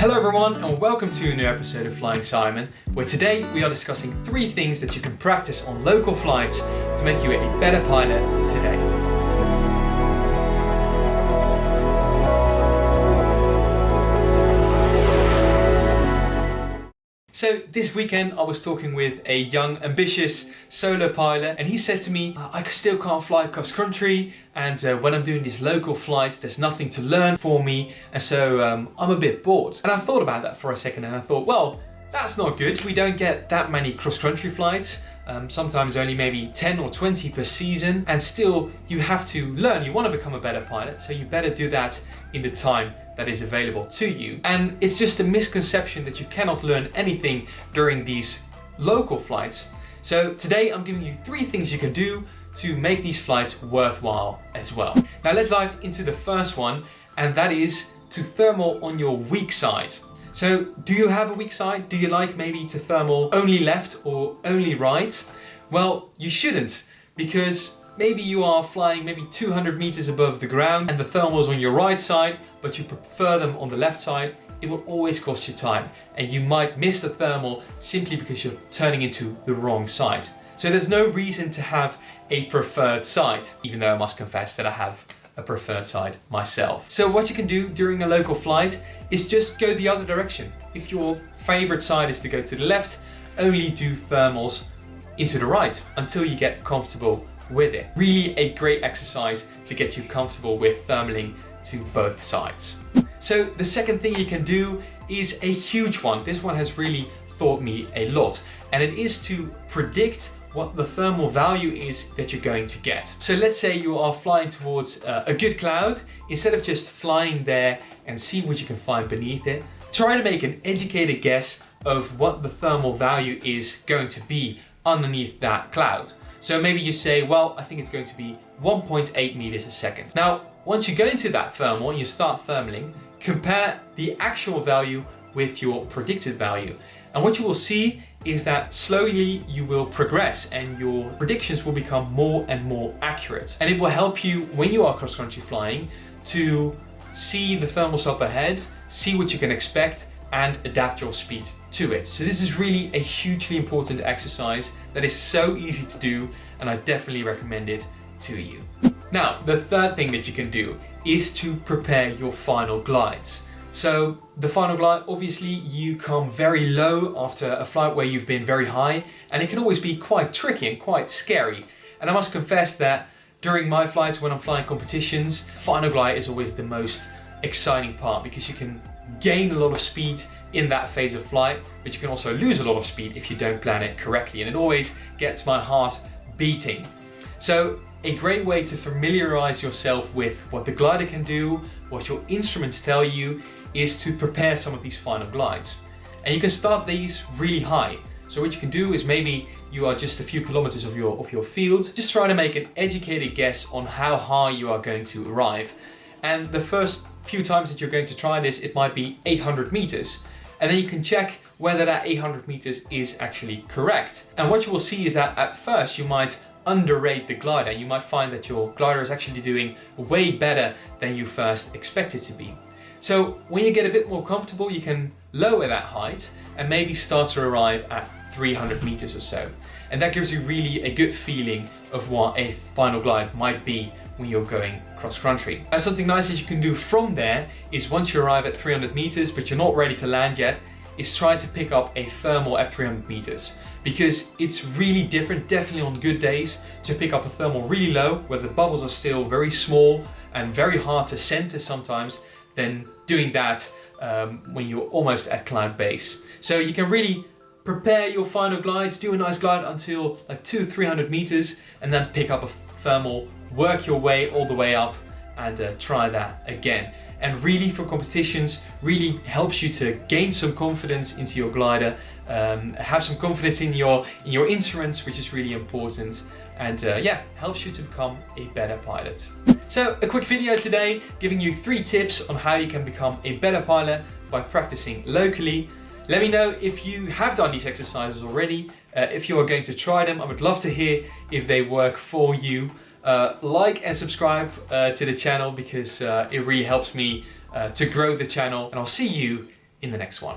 Hello everyone and welcome to a new episode of Flying Simon, where today we are discussing 3 things that you can practice on local flights to make you a better pilot today. So this weekend I was talking with a young, ambitious solo pilot, and he said to me, I still can't fly cross country, and when I'm doing these local flights there's nothing to learn for me, and so I'm a bit bored. And I thought about that for a second and I thought, well, that's not good. We don't get that many cross country flights. Sometimes only maybe 10 or 20 per season, and still you have to learn. You want to become a better pilot, so you better do that in the time that is available to you. And it's just a misconception that you cannot learn anything during these local flights. So today I'm giving you 3 things you can do to make these flights worthwhile as well. Now let's dive into the first one, and that is to thermal on your weak side. So do you have a weak side? Do you like maybe to thermal only left or only right? Well, you shouldn't, because maybe you are flying maybe 200 meters above the ground and the thermal is on your right side, but you prefer them on the left side. It will always cost you time, and you might miss the thermal simply because you're turning into the wrong side. So there's no reason to have a preferred side, even though I must confess that I have a preferred side myself. So what you can do during a local flight is just go the other direction. If your favorite side is to go to the left, only do thermals into the right until you get comfortable with it. Really a great exercise to get you comfortable with thermaling to both sides. So the second thing you can do is a huge one. This one has really taught me a lot, and it is to predict what the thermal value is that you're going to get. So let's say you are flying towards a good cloud. Instead of just flying there and see what you can find beneath it, try to make an educated guess of what the thermal value is going to be underneath that cloud. So maybe you say, well, I think it's going to be 1.8 meters a second. Now, once you go into that thermal and you start thermaling, compare the actual value with your predicted value. And what you will see is that slowly you will progress and your predictions will become more and more accurate. And it will help you when you are cross-country flying to see the thermals up ahead, see what you can expect, and adapt your speed to it. So this is really a hugely important exercise that is so easy to do, and I definitely recommend it to you. Now, the third thing that you can do is to prepare your final glides. So the final glide, obviously you come very low after a flight where you've been very high, and it can always be quite tricky and quite scary. And I must confess that during my flights when I'm flying competitions, final glide is always the most exciting part, because you can gain a lot of speed in that phase of flight, but you can also lose a lot of speed if you don't plan it correctly, and it always gets my heart beating. So a great way to familiarize yourself with what the glider can do, what your instruments tell you, is to prepare some of these final glides. And you can start these really high. So what you can do is maybe you are just a few kilometers of your field, just try to make an educated guess on how high you are going to arrive. And the first few times that you're going to try this, it might be 800 meters. And then you can check whether that 800 meters is actually correct. And what you will see is that at first you might underrate the glider. You might find that your glider is actually doing way better than you first expected to be. So when you get a bit more comfortable, you can lower that height and maybe start to arrive at 300 meters or so. And that gives you really a good feeling of what a final glide might be when you're going cross-country. And something nice that you can do from there is, once you arrive at 300 meters but you're not ready to land yet, is try to pick up a thermal at 300 meters. Because it's really different, definitely on good days, to pick up a thermal really low where the bubbles are still very small and very hard to center sometimes, than doing that when you're almost at cloud base. So you can really prepare your final glides, do a nice glide until like 200-300 meters, and then pick up a thermal, work your way all the way up, and try that again. And really for competitions, really helps you to gain some confidence into your glider, have some confidence in your instruments, which is really important, and helps you to become a better pilot. So a quick video today giving you 3 tips on how you can become a better pilot by practicing locally. Let me know if you have done these exercises already, if you are going to try them. I would love to hear if they work for you. Like and subscribe to the channel, because it really helps me to grow the channel, and I'll see you in the next one.